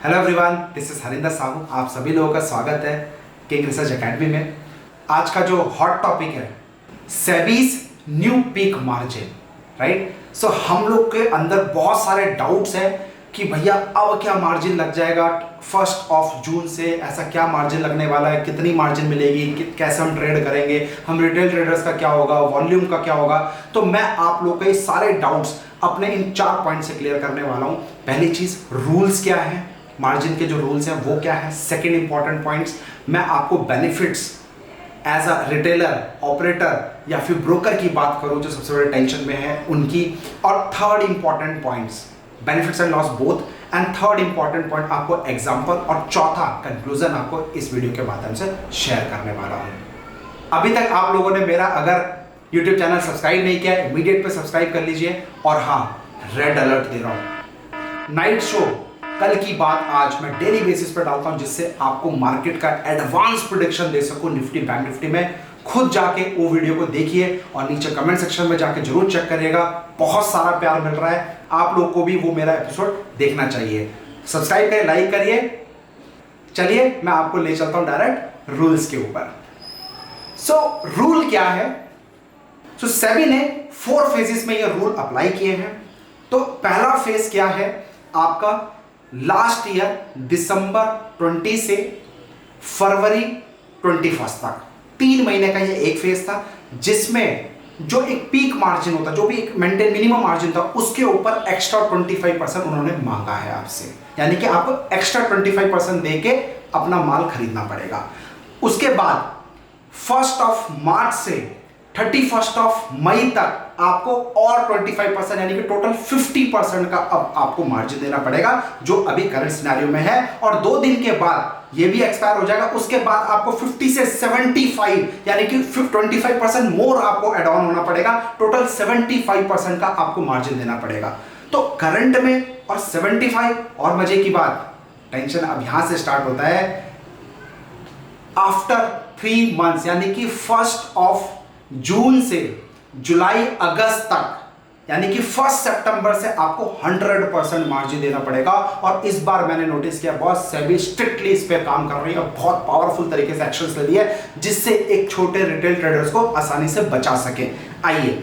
Hello everyone, this is Harinder Sahu. आप सभी लोगों का स्वागत है किंग रिसर्च एकेडमी में। आज का जो हॉट टॉपिक है SEBI's new peak margin, right. सो हम लोग के अंदर बहुत सारे डाउट्स हैं कि भैया अब क्या मार्जिन लग जाएगा 1 जून से, ऐसा क्या मार्जिन लगने वाला है, कितनी मार्जिन मिलेगी, कैसे हम ट्रेड करेंगे, हम रिटेल ट्रेडर्स का क्या होगा, वॉल्यूम का क्या होगा। तो मैं आप लोग के सारे डाउट्स अपने इन 4 पॉइंट से क्लियर करने वाला हूं। पहली चीज, रूल्स क्या है, मार्जिन के जो रूल्स हैं वो क्या है। सेकेंड इंपॉर्टेंट पॉइंट्स, मैं आपको benefits as a retailer, operator या फिर ब्रोकर की बात करूं जो सबसे बड़े टेंशन में है उनकी। और third important points, benefits and loss both, and third important point आपको एग्जांपल, और चौथा कंक्लूजन आपको इस वीडियो के माध्यम से शेयर करने वाला हूं। अभी तक आप लोगों ने मेरा अगर YouTube चैनल सब्सक्राइब नहीं किया है, इमीडिएट पे सब्सक्राइब कर लीजिए। और हाँ, रेड अलर्ट दे रहा हूं, नाइट शो कल की बात आज मैं डेली बेसिस पर डालता हूं, जिससे आपको मार्केट का एडवांस प्रेडिक्शन दे सकूं निफ्टी बैंक निफ्टी में। खुद जाके वो वीडियो को देखिए और नीचे कमेंट सेक्शन में जाके जरूर चेक करिएगा। बहुत सारा प्यार मिल रहा है, आप लोग को भी वो मेरा एपिसोड देखना चाहिए। सब्सक्राइब करिए, लाइक करिए। चलिए मैं आपको ले चलता हूं डायरेक्ट रूल्स के ऊपर। सो रूल क्या है? सेबी ने 4 फेजेस में ये रूल अप्लाई किए हैं। तो पहला फेज क्या है आपका, लास्ट ईयर दिसंबर 20 से फरवरी 21 तक 3 महीने का ये एक फेज था, जिसमें जो एक पीक मार्जिन होता, जो भी एक मेंटेन मिनिमम मार्जिन था, उसके ऊपर एक्स्ट्रा 25% उन्होंने मांगा है आपसे। यानी कि आपको एक्स्ट्रा 25% देके अपना माल खरीदना पड़ेगा। उसके बाद 1 मार्च से 31 मई तक आपको और 25% यानी कि टोटल 50% का अब आपको मार्जिन देना पड़ेगा, जो अभी करंट सिनेरियो में है। और 2 दिन के बाद ये भी एक्सपायर हो जाएगा। उसके बाद आपको 50 से 75 यानी कि 25% मोर आपको एड ऑन होना पड़ेगा। टोटल 75% का आपको मार्जिन देना पड़ेगा। तो करंट में और 75, और मजे की बात, टेंशन अब यहां से स्टार्ट होता है, आफ्टर 3 मंथ्स यानी कि 1 जून से जुलाई अगस्त तक, यानी कि 1 सितंबर से आपको 100% मार्जिन देना पड़ेगा। और इस बार मैंने नोटिस किया बहुत सेबी स्ट्रिक्टली इस पे काम कर रही है, बहुत पावरफुल तरीके से एक्शंस ले लिए, जिससे एक छोटे रिटेल ट्रेडर्स को आसानी से बचा सके। आइए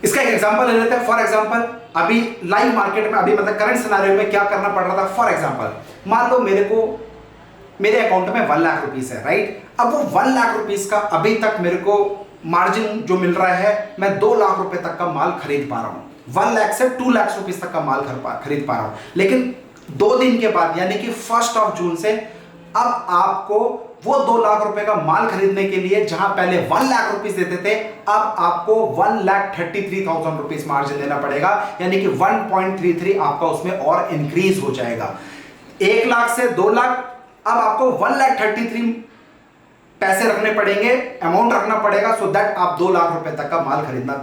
इसका एक एग्जांपल ले लेते हैं। फॉर एग्जांपल अभी लाइव मार्केट में, अभी मतलब करंट सिनेरियो में क्या करना पड़ रहा था। फॉर एग्जांपल मान लो मेरे अकाउंट में 1 लाख रुपीस है, राइट। अब वो 1 लाख रुपीस का अभी तक मेरे को मार्जिन जो मिल रहा है, मैं 2 लाख रुपए तक का माल खरीद पा रहा हूं। 1 लाख से 2 लाख रुपीस तक का माल खरीद पा रहा हूं। लेकिन 2 दिन के बाद यानी कि 1 जून से अब आपको वो 2 लाख रुपए का माल खरीदने के लिए, जहां पहले 1 लाख रुपीस देते थे, अब आपको 1,33,000 रुपीस मार्जिन देना पड़ेगा। यानी कि 1.33 आपका उसमें और इंक्रीज हो जाएगा। 1 लाख से 2 लाख, अब आपको 1,33,000 पैसे रखने पड़ेंगे, अमाउंट रखना पड़ेगा, सो दैट आप 2 लाख रुपए तक का माल खरीदना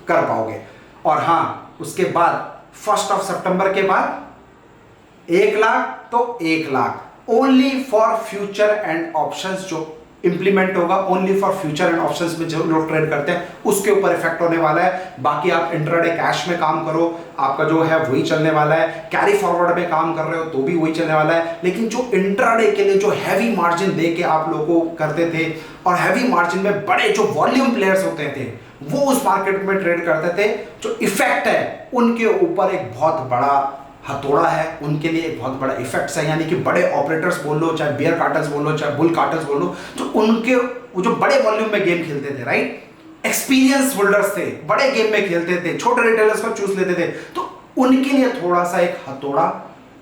कर पाओगे। और हां, उसके बाद 1 सितंबर के बाद 1 लाख तो 1 lakh only for future and options जो इंप्लीमेंट होगा, only for future and options में जो लोग ट्रेड करते हैं उसके ऊपर इफेक्ट होने वाला है। बाकी आप इंट्राडे कैश में काम करो, आपका जो है वही चलने वाला है। कैरी फॉरवर्ड में काम कर रहे हो तो भी वही चलने वाला है। लेकिन जो इंट्राडे के लिए जो हैवी मार्जिन दे के आप लोगों को करते थे, और हैवी मार्जिन में बड़े जो वॉल्यूम प्लेयर्स होते थे वो उस मार्केट में ट्रेड करते थे, जो इफेक्ट है उनके ऊपर एक बहुत बड़ा हथौड़ा है, उनके लिए एक बहुत बड़ा इफेक्ट्स है। यानी कि बड़े ऑपरेटर्स बोल लो, चाहे बियर कार्टल्स बोल लो, चाहे बुल कार्टल्स बोल लो, तो उनके वो जो बड़े वॉल्यूम में गेम खेलते थे, राइट, एक्सपीरियंस होल्डर्स थे, बड़े गेम में खेलते थे, छोटे रिटेलर्स को चूस लेते थे, तो उनके लिए थोड़ा सा एक हथौड़ा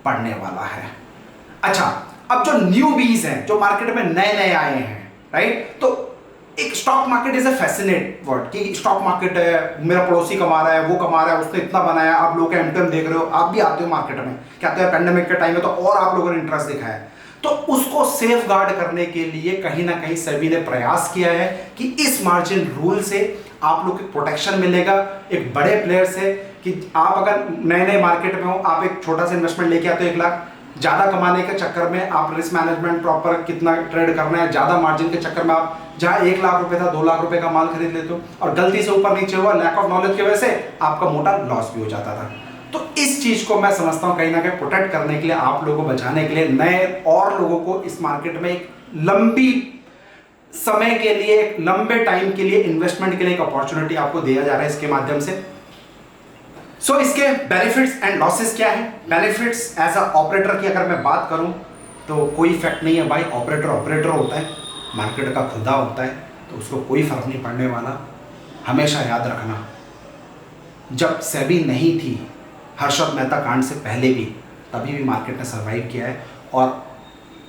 पड़ने वाला है। अच्छा, अब जो न्यूबीज हैं, जो मार्केट में नए नए आए हैं, राइट, तो एक stock market is a fascinate word कि स्टॉक मार्केट है, मेरा पड़ोसी कमा रहा है, वो कमा रहा है, उसने इतना बनाया, आप लोग एमटेम देख रहे हो, आप भी आते हो मार्केट में, कहते हैं पेंडेमिक के टाइम में तो और आप लोगों ने इंटरेस्ट दिखाया है। तो उसको सेफ गार्ड करने के लिए कहीं ना कहीं सेबी ने प्रयास किया है कि इस मार्जिन रूल से आप लोग को प्रोटेक्शन मिलेगा एक बड़े प्लेयर से, कि आप अगर नए नए मार्केट में हो, आप एक छोटा सा इन्वेस्टमेंट लेके आते हो 1 लाख, ज्यादा कमाने के चक्कर में आप रिस्क मैनेजमेंट प्रॉपर कितना ट्रेड करना है, ज्यादा मार्जिन के चक्कर में आप जहां 1 लाख रुपए था 2 लाख रुपए का माल खरीद लेते हो, और गलती से ऊपर नीचे हुआ, लैक ऑफ नॉलेज की वजह से आपका मोटा लॉस भी हो जाता था। तो इस चीज को मैं समझता हूं कहीं ना कहीं प्रोटेक्ट करने के लिए, आप लोगों को बचाने के लिए, नए और लोगों को इस मार्केट में एक लंबी समय के लिए, एक लंबे टाइम के लिए इन्वेस्टमेंट के लिए एक अपॉर्चुनिटी आपको दिया जा रहा है इसके माध्यम से। सो इसके बेनिफिट्स एंड लॉसेस क्या है? बेनिफिट्स एज अ ऑपरेटर की अगर मैं बात करूं तो कोई इफेक्ट नहीं है भाई, ऑपरेटर ऑपरेटर होता है, मार्केट का खुदा होता है, तो उसको कोई फर्क नहीं पड़ने वाला। हमेशा याद रखना, जब सेबी नहीं थी, हर्षद मेहता कांड से पहले भी, तभी भी मार्केट ने सर्वाइव किया है, और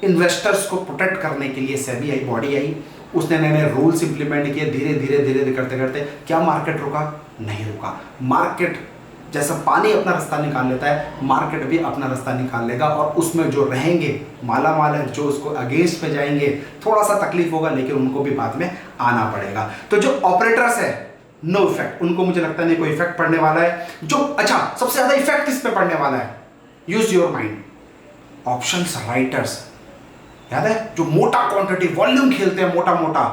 इन्वेस्टर्स को प्रोटेक्ट करने के लिए सेबी आई, बॉडी आई, उसने नए नए रूल्स इंप्लीमेंट किए, धीरे धीरे धीरे धीरे करते करते क्या मार्केट रुका? नहीं रुका। मार्केट जैसा पानी अपना रास्ता निकाल लेता है, मार्केट भी अपना रास्ता निकाल लेगा, और उसमें जो रहेंगे माला माल है, जो उसको अगेंस्ट पे जाएंगे, थोड़ा सा तकलीफ होगा, लेकिन उनको भी बाद में आना पड़ेगा। तो जो ऑपरेटर्स है, नो इफेक्ट, उनको मुझे लगता नहीं कोई इफेक्ट पड़ने वाला है। जो अच्छा सबसे ज्यादा इफेक्ट किस पे पड़ने वाला है? Use your mind. Options writers, याद है, जो मोटा क्वांटिटी वॉल्यूम खेलते हैं, मोटा मोटा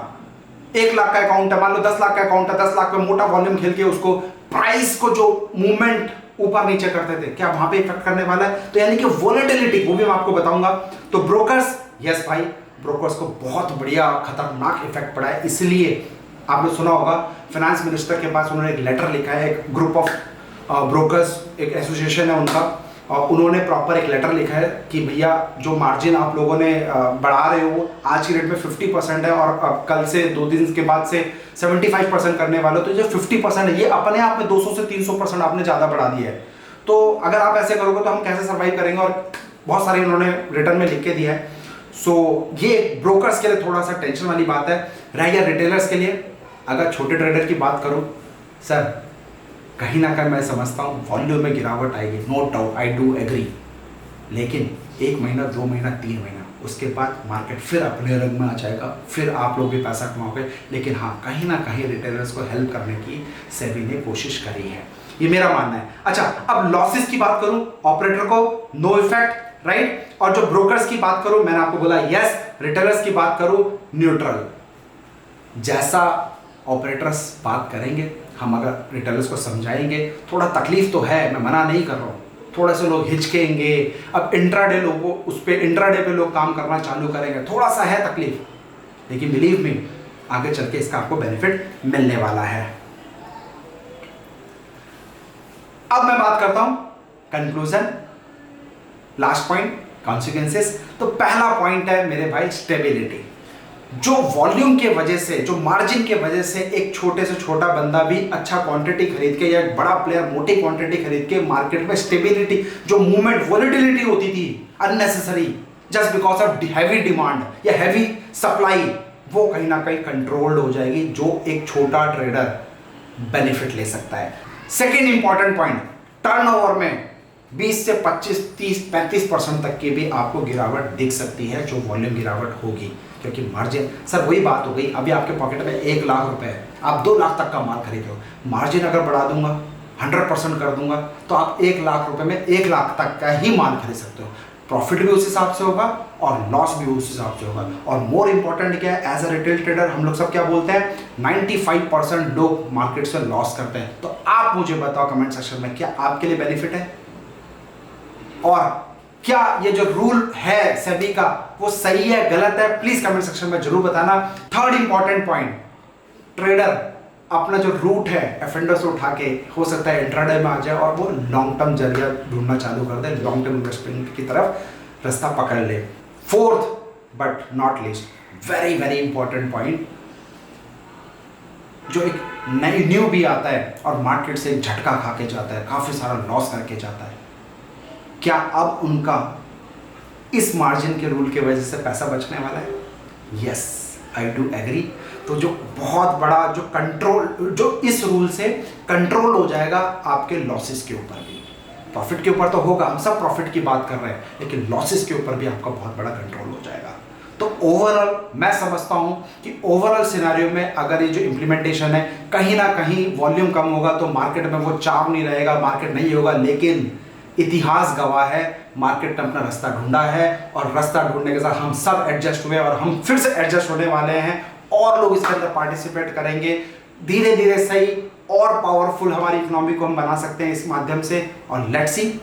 1 लाख का अकाउंट है, मान लो 10 लाख का अकाउंट है, 10 लाख पे मोटा वॉल्यूम खेल के उसको प्राइस को जो मूवमेंट ऊपर नीचे करते थे, क्या वहां पे इफेक्ट करने वाला है? तो यानी कि वोलेटिलिटी, वो भी मैं आपको बताऊंगा। तो ब्रोकर्स, यस भाई, ब्रोकर्स को बहुत बढ़िया खतरनाक इफेक्ट पड़ा है। इसलिए आपने सुना होगा फाइनेंस मिनिस्टर के पास उन्होंने एक लेटर लिखा है, एक ग्रुप ऑफ ब्रोकर्स, एक एसोसिएशन है उनका, और उन्होंने प्रॉपर एक लेटर लिखा है कि भैया जो मार्जिन आप लोगों ने बढ़ा रहे हो, आज की डेट में 50% है, और कल से 2 दिन के बाद से 75% करने वाले हो, तो जो 50% है ये अपने आप में 200 से 300% आपने ज़्यादा बढ़ा दिया है। तो अगर आप ऐसे करोगे तो हम कैसे सर्वाइव करेंगे? और बहुत सारे उन्होंने रिटर्न में लिख के दिया है। सो ये ब्रोकर्स के लिए थोड़ा सा टेंशन वाली बात है। रह गया रिटेलर्स के लिए, अगर छोटे ट्रेडर की बात करूं, सर कहीं ना कहीं मैं समझता हूं वॉल्यूम में गिरावट आएगी, no doubt, I do agree, लेकिन 1 महीना, 2 महीना, 3 महीना, उसके बाद मार्केट फिर अपने रंग में आ जाएगा, फिर आप लोग भी पैसा कमाओगे। लेकिन हाँ, कहीं ना कहीं रिटेलर्स को हेल्प करने की सेबी ने कोशिश करी है, ये मेरा मानना है। अच्छा, अब लॉसेस की बात करूं, ऑपरेटर को नो इफेक्ट, राइट, और जो ब्रोकर्स की बात करूं, मैंने आपको बोला यस, रिटेलर्स की बात करूं न्यूट्रल। जैसा ऑपरेटर्स बात करेंगे, हम अगर रिटेलर्स को समझाएंगे, थोड़ा तकलीफ तो है, मैं मना नहीं कर रहा हूँ, थोड़ा से लोग हिचकेंगे। अब इंट्राडे लोगों, उस पर इंट्राडे पे लोग काम करना चालू करेंगे, थोड़ा सा है तकलीफ, लेकिन बिलीव मी आगे चल के इसका आपको बेनिफिट मिलने वाला है। अब मैं बात करता हूं कंक्लूजन, लास्ट पॉइंट, कॉन्सिक्वेंसेस। तो पहला पॉइंट है मेरे भाई स्टेबिलिटी। जो वॉल्यूम के वजह से, जो मार्जिन के वजह से एक छोटे से छोटा बंदा भी अच्छा क्वांटिटी खरीद के, या एक बड़ा प्लेयर मोटी क्वांटिटी खरीद के मार्केट में स्टेबिलिटी, जो मूवमेंट वोलेटिलिटी होती थी unnecessary just because of heavy demand या हैवी सप्लाई, वो कहीं ना कहीं कंट्रोल्ड हो जाएगी, जो एक छोटा ट्रेडर बेनिफिट ले सकता है। सेकेंड इंपॉर्टेंट पॉइंट, टर्नओवर में 20 से 25, 30, 35% तक की भी आपको गिरावट दिख सकती है, जो वॉल्यूम गिरावट होगी, क्योंकि मार्जिन, सर वही बात हो गई, अभी आपके पॉकेट में 1 लाख रुपए है, आप 2 लाख तक का माल खरीदे हो, मार्जिन अगर बढ़ा दूंगा, 100% कर दूंगा, तो आप 1 लाख रुपए में 1 लाख तक का ही माल खरीद सकते हो। प्रॉफिट भी उस हिसाब से होगा और लॉस भी उस हिसाब से होगा। और मोर इंपॉर्टेंट क्या है, एज अ रिटेल ट्रेडर हम लोग सब क्या बोलते हैं, 95% लोग मार्केट से लॉस करते हैं। तो आप मुझे बताओ कमेंट सेक्शन में, क्या आपके लिए बेनिफिट है? और क्या ये जो रूल है सेबी का वो सही है, गलत है? प्लीज कमेंट सेक्शन में जरूर बताना। थर्ड इंपॉर्टेंट पॉइंट, ट्रेडर अपना जो रूट है एफएनडो से उठा के हो सकता है इंट्राडे में आ जाए और वो लॉन्ग टर्म जरिया ढूंढना चालू कर दे, लॉन्ग टर्म इन्वेस्टमेंट की तरफ रास्ता पकड़ ले। Fourth but not least, very very important point, जो एक नई न्यू भी आता है और मार्केट से एक झटका खा के जाता है, काफी सारा लॉस करके जाता है, क्या अब उनका इस मार्जिन के रूल की वजह से पैसा बचने वाला है? Yes, I do agree. तो जो बहुत बड़ा जो कंट्रोल, जो इस रूल से कंट्रोल हो जाएगा आपके लॉसेस के ऊपर भी, प्रॉफिट के ऊपर तो होगा, हम सब प्रॉफिट की बात कर रहे हैं, लेकिन लॉसेस के ऊपर भी आपका बहुत बड़ा कंट्रोल हो जाएगा। तो ओवरऑल मैं समझता हूं कि ओवरऑल सिनेरियो में अगर ये जो इम्प्लीमेंटेशन है, कहीं ना कहीं वॉल्यूम कम होगा तो मार्केट में वो चार्म नहीं रहेगा, मार्केट नहीं होगा, लेकिन इतिहास गवाह है मार्केट ने अपना रास्ता ढूंढा है, और रास्ता ढूंढने के साथ हम सब एडजस्ट हुए और हम फिर से एडजस्ट होने वाले हैं, और लोग इसके अंदर पार्टिसिपेट करेंगे। धीरे धीरे सही, और पावरफुल हमारी इकोनॉमी को हम बना सकते हैं इस माध्यम से। और लेट्स सी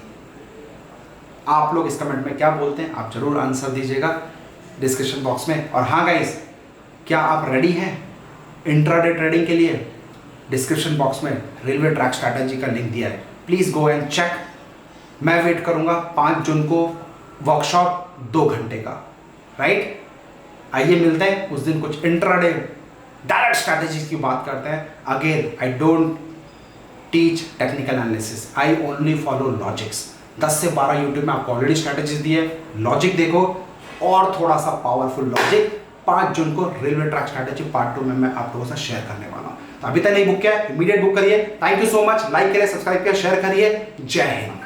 आप लोग इस कमेंट में क्या बोलते हैं, आप जरूर आंसर दीजिएगा डिस्क्रिप्शन बॉक्स में। और हाँ गाइस, क्या आप रेडी हैं इंट्राडे ट्रेडिंग के लिए? डिस्क्रिप्शन बॉक्स में रेलवे ट्रैक स्ट्रैटेजी का लिंक दिया है, प्लीज गो एंड चेक। मैं वेट करूंगा 5 जून को वर्कशॉप 2 घंटे का, राइट? आइए मिलते हैं उस दिन, कुछ इंट्राडे डायरेक्ट स्ट्रैटेजी की बात करते हैं। Again I don't teach technical analysis, I only follow logics. 10 से 12 यूट्यूब में आपको ऑलरेडी स्ट्रैटेजीज दी है, लॉजिक देखो और थोड़ा सा पावरफुल लॉजिक। 5 जून को रेलवे ट्रैक स्ट्रैटेजी पार्ट 2 में मैं आप लोगों से शेयर करने वाला हूं। तो अभी तक नहीं बुक किया, इमीडिएट बुक करिए। Thank you so much. Like करिए, सब्सक्राइब करिए, शेयर करिए। जय हिंद।